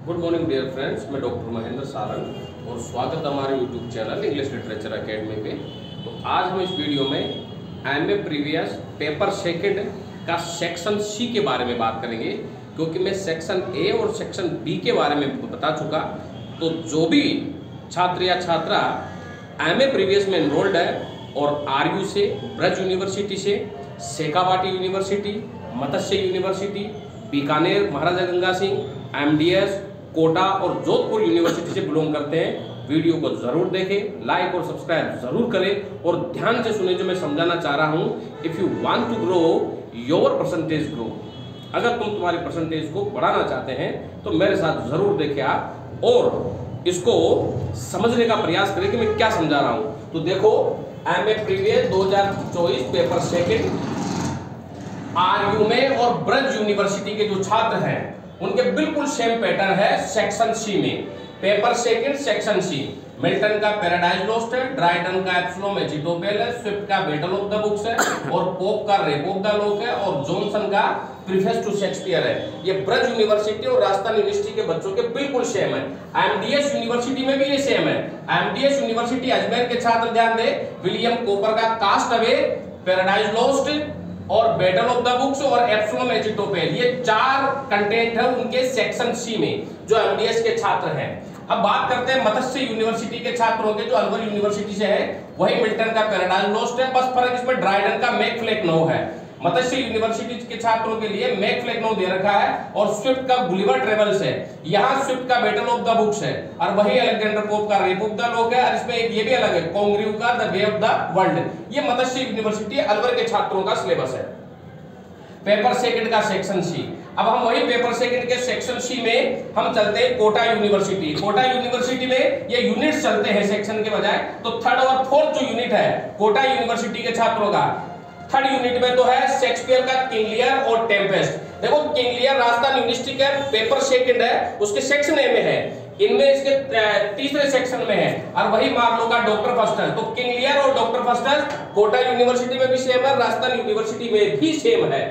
Good morning dear friends, मैं doctor Mahendra Sarang और स्वागत है हमारे YouTube channel English literature academy पे। तो आज हम इस वीडियो में एमए प्रीवियस पेपर सेकंड का सेक्शन सी के बारे में बात करेंगे, क्योंकि मैं सेक्शन ए और सेक्शन बी के बारे में बता चुका। तो जो भी छात्र या छात्रा एमए प्रीवियस में एनरोल्ड है और आरयू से, ब्रज यूनिवर्सिटी से, शेखावाटी यूनिवर्सिटी, मत्स्य यूनिवर्सिटी, बीकानेर महाराजा गंगा सिंह, एमडीएस, कोटा और जोधपुर यूनिवर्सिटी से बिलोंग करते हैं, वीडियो को जरूर देखें, लाइक और सब्सक्राइब जरूर करें और ध्यान से सुने जो मैं समझाना चाह रहा हूं। If you want to grow your percentage grow, अगर तुम तुम्हारी परसेंटेज को बढ़ाना चाहते हैं तो मेरे साथ जरूर देखें आप और इसको समझने का प्रयास करें कि मैं क्या समझा रहा हूं। तो देखो, MA previous 2024 paper second RU में और ब्रज यूनिवर्सिटी के जो छात्र हैं उनके बिल्कुल सेम पैटर्न है सेक्शन सी में। Paper second section C, Milton का पैराडाइज लॉस्ट है, ड्राइटन का एब्सलोम एचिटोपेल है, स्विफ्ट का बैटल ऑफ द बुक्स है और पोप का रेप ऑफ द लॉक है और जॉनसन का प्रीफेस टू शेक्सपियर है। ये ब्रज यूनिवर्सिटी और राजस्थान यूनिवर्सिटी के बच्चों के बिल्कुल सेम है। एमडीएस यूनिवर्सिटी में भी ये सेम है। एमडीएस यूनिवर्सिटी अजमेर के छात्र ध्यान दे, विलियम कोपर का कास्ट अवे, पैराडाइज लॉस्ट और बैटल ऑफ द बुक्स और एब्सलोम एचिटोपेल, ये चार कंटेंट है उनके सेक्शन सी में जो एमडीएस के छात्र हैं। अब बात करते हैं मत्स्य यूनिवर्सिटी के छात्रों के, जो अलवर यूनिवर्सिटी से है, वही मिल्टन का पैराडाइज लॉस्ट है, बस फर्क इसमें ड्राइडन का मैकफ्लेक्नो है। मत्स्य यूनिवर्सिटी के छात्रों के लिए मैकफ्लेक्नो दे रखा है और स्विफ्ट का गुलिवर ट्रेवल्स है, यहाँ स्विफ्ट का बैटल ऑफ द बुक्स है और वही अलेक्जेंडर पोप का रेप ऑफ द लॉक है और इसमें एक ये भी अलग है, कॉन्ग्रीव का the way of the world. ये मत्स्य यूनिवर्सिटी अलवर के छात्रों का सिलेबस है पेपर सेकंड का सेक्शन सी। अब हम वही पेपर सेकंड के सेक्शन सी में हम चलते हैं कोटा यूनिवर्सिटी। कोटा यूनिवर्सिटी में ये यूनिट्स चलते हैं सेक्शन के बजाय, तो थर्ड और फोर्थ जो यूनिट है कोटा यूनिवर्सिटी के छात्रों का, थर्ड यूनिट में तो है शेक्सपियर का किंग लियर और टेम्पेस्ट। देखो, किंग लियर राजस्थान यूनिवर्सिटी का पेपर सेकंड है, उसके सेक्शन ए में है, इनमें इसके तीसरे सेक्शन में है और वही मार्लो का डॉक्टर फस्टस। तो किंग लियर और डॉक्टर फस्टस कोटा यूनिवर्सिटी में भी सेम है, राजस्थान यूनिवर्सिटी में भी सेम है।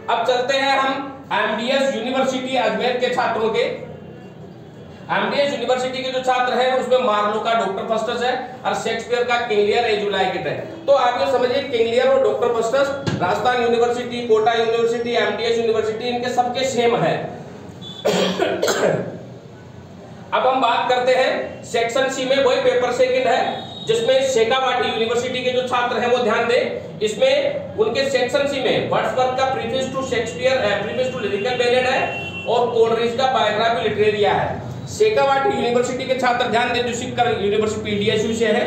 अब चलते हैं हम एमडीएस यूनिवर्सिटी अजमेर के छात्रों के। एमडीएस यूनिवर्सिटी के जो छात्र हैं उसमें मार्लो का डॉक्टर फस्टस है और शेक्सपियर का King Lear as you like it है। तो आप ये समझिए, किंग लियर और doctor Faustus Rajasthan university, Kota university, MDS university, इनके सबके सेम है। अब हम बात करते हैं सेक्शन सी में, वही पेपर सेकंड है जिसमें शेखावाटी यूनिवर्सिटी के जो छात्र हैं वो ध्यान दें, इसमें उनके सेक्शन सी में वर्ड्सवर्थ का preface to Shakespeare, preface to lyrical ballad है और कोलरिज का बायोग्राफी लिटरेरिया है। शेखावाटी यूनिवर्सिटी के छात्र ध्यान दें, जो सिक्कर यूनिवर्सिटी पीडीएसयू से है,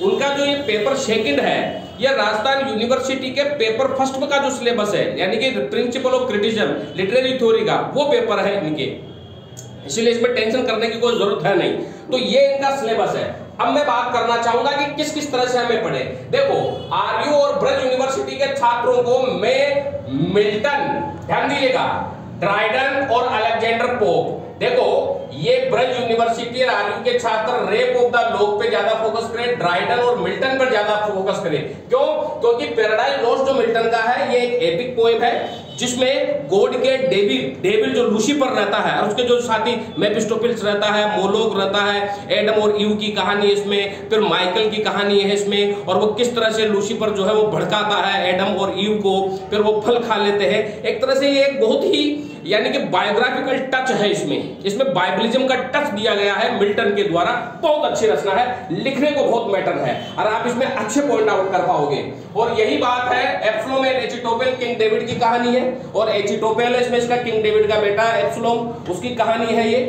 उनका जो ये पेपर सेकंड है ये राजस्थान यूनिवर्सिटी के पेपर फर्स्ट का जो सिलेबस है, यानी कि principle of criticism literary theory का वो पेपर है इनके, इसलिए इसमें टेंशन करने की कोई जरूरत है नहीं। तो ये इनका सिलेबस है। अब मैं बात करना चाहूंगा कि किस किस तरह से हमें पढ़े। देखो, आरयू और ब्रज यूनिवर्सिटी के छात्रों को मैं मिल्टन, ध्यान दीजिएगा, ड्राइडन और अलेक्जेंडर पोप, देखो ये ब्रज यूनिवर्सिटी और आरयू के छात्र रेप ऑफ द लॉक पे ज्यादा फोकस करें, ड्राइडन और मिल्टन पर ज्यादा फोकस करें। क्यों? क्योंकि पैराडाइज लॉस्ट जो मिल्टन का है ये एक एपिक पोएम है जिसमें गॉड के डेविल जो लूसीफर रहता है और उसके जो साथी मेफिस्टोफेलेस रहता है, मोलोक रहता है, एडम और ईव की कहानी है इसमें, फिर माइकल की कहानी है इसमें, और वो किस तरह से लूसीफर जो है वो भड़काता है एडम और ईव को, फिर वो फल खा लेते हैं। एक तरह से ये एक बहुत ही यानी कि बायोग्राफिकल टच है इसमें बाइबलिज्म का टच दिया गया है मिल्टन के द्वारा। बहुत अच्छी रचना है, लिखने को बहुत मैटर है और आप इसमें अच्छे पॉइंट आउट कर पाओगे। और यही बात है एब्सलोम एंड एचिटोपेल, किंग डेविड की कहानी है और एचिटोपेल इसमें इसका किंग डेविड का बेटा एब्सलोम, उसकी कहानी है ये,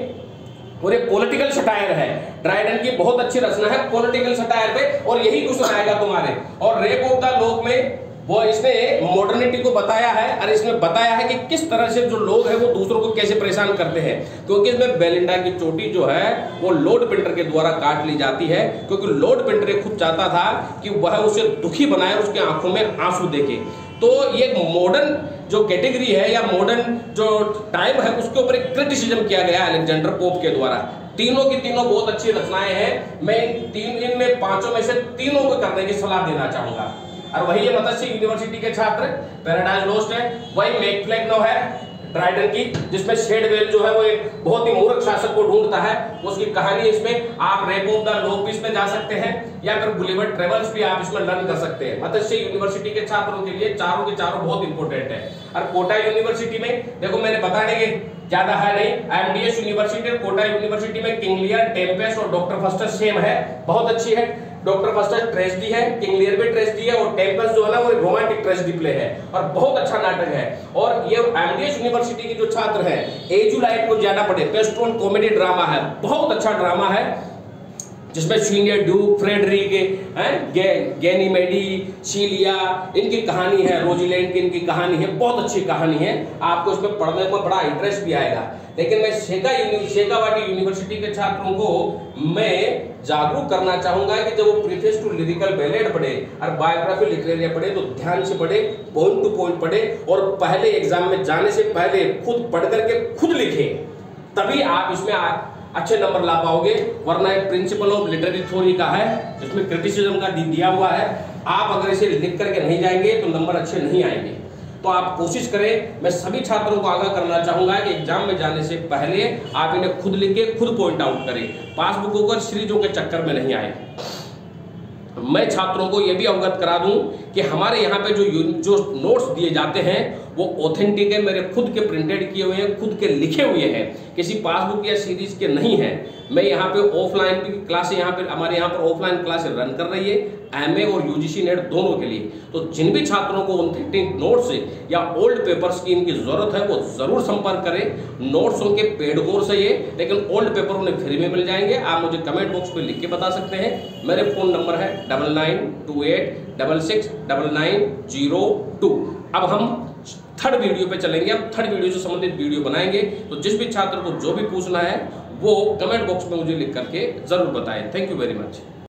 और ये पॉलिटिकल सटायर है। ड्राइडन की बहुत अच्छी रचना है पॉलिटिकल सटायर पे, और यही कुछ आएगा तुम्हारे। और रेप ऑफ द लॉक में वो इसने मॉडर्निटी को बताया है और इसमें बताया है कि किस तरह से जो लोग हैं वो दूसरों को कैसे परेशान करते हैं, क्योंकि इसमें बेलिंडा की चोटी जो है वो लॉर्ड पिंटर के द्वारा काट ली जाती है, क्योंकि लॉर्ड पिंटर खुद चाहता था कि वह उसे दुखी बनाए, उसके आंखों में आंसू देखे। तो ये मॉडर्न जो कैटेगरी है या मॉडर्न जो टाइम है उसके ऊपर एक क्रिटिसिज्म किया गया अलेक्जेंडर पोप के द्वारा। तीनों की तीनों बहुत अच्छी रचनाएं हैं, मैं इनमें पांचों में से तीनों को करने की सलाह देना चाहूंगा। और वही ये मत्स्य यूनिवर्सिटी के छात्र पैराडाइज लॉस्ट है, वही मैकफ्लेक्नो है, ड्राइडन की, जिसमें शेडवेल जो है वो एक बहुत ही मूर्ख शासक को ढूंढता है, उसकी कहानी इसमें। आप रेप ऑफ द लॉक भी इसमें जा सकते हैं या फिर गुलिवर ट्रेवल्स भी आप इसमें लर्न कर सकते हैं। मत्स्य यूनिवर्सिटी के छात्रों के लिए चारों के चारों बहुत इंपॉर्टेंट है। और कोटा यूनिवर्सिटी में देखो मैंने बताने के ज्यादा है नहीं, एमडीएस यूनिवर्सिटी और कोटा यूनिवर्सिटी में किंग लियर, टेम्पेस्ट और डॉक्टर फस्टर सेम है, बहुत अच्छी है। डॉक्टर फस्टर ट्रेजेडी है, किंग लियर भी ट्रेजेडी है और टेम्पेस्ट जो है ना वो रोमांटिक ट्रेजेडी प्ले है और बहुत अच्छा नाटक है। और ये एमडीएस यूनिवर्सिटी के जो छात्र हैं एजुलाइट को ज्यादा पढ़े, पेस्टोन कॉमेडी ड्रामा है, बहुत अच्छा ड्रामा है, जिसमें सीनियर ड्यूक, फ्रेडरिक, गैनीमेडी, शीलिया, इनकी कहानी है, रोजीलैंड की इनकी कहानी है, बहुत अच्छी कहानी है। आपको इसमें पढ़ने में बड़ा इंटरेस्ट भी आएगा। लेकिन मैं शेखावाटी यूनिवर्सिटी के छात्रों को मैं जागरूक करना चाहूंगा कि जब वो प्रीफेस टू लिरिकल बैलेड पढ़े और बायोग्राफी लिटरेरी पढ़े तो ध्यान से पढ़े, पॉइंट टू पॉइंट पढ़े और पहले एग्जाम में जाने से पहले खुद पढ़ करके खुद लिखे, तभी आप इसमें अच्छे नंबर ला पाओगे। वरना एक प्रिंसिपल ऑफ लिटरेरी थ्योरी का है, जिसमें क्रिटिसिज्म का दिया हुआ है, आप अगर इसे लिख करके नहीं जाएंगे तो नंबर अच्छे नहीं आएंगे। तो आप कोशिश करें, मैं सभी छात्रों को आगाह करना चाहूंगा कि एग्जाम में जाने से पहले आप इन्हें खुद लिखे, खुद पॉइंट आउट करें, पासबुकों और सीरीजों के चक्कर में नहीं आए। मैं छात्रों को यह भी अवगत करा दूं कि हमारे यहाँ पे जो नोट्स दिए जाते हैं वो ऑथेंटिक है, मेरे खुद के प्रिंटेड किए हुए हैं, खुद के लिखे हुए हैं, किसी पासबुक या सीरीज के नहीं हैं। मैं यहाँ पे ऑफलाइन भी क्लासें हमारे यहाँ पर ऑफलाइन क्लासें रन कर रही है, एमए और यूजीसी नेट दोनों के लिए। तो जिन भी छात्रों को ऑथेंटिक नोट्स या ओल्ड पेपर्स की इनकी जरूरत है वो जरूर संपर्क करें। नोट्स उनके पेड कोर्स है ये, लेकिन ओल्ड पेपर उन्हें फ्री में मिल जाएंगे। आप मुझे कमेंट बॉक्स पे लिख के बता सकते हैं। मेरे फोन नंबर है 9928669902। अब हम थर्ड वीडियो पे चलेंगे, अब थर्ड वीडियो से संबंधित वीडियो बनाएंगे। तो जिस भी छात्र को जो भी पूछना है वो कमेंट बॉक्स में मुझे लिख करके जरूर बताएं। Thank you very much.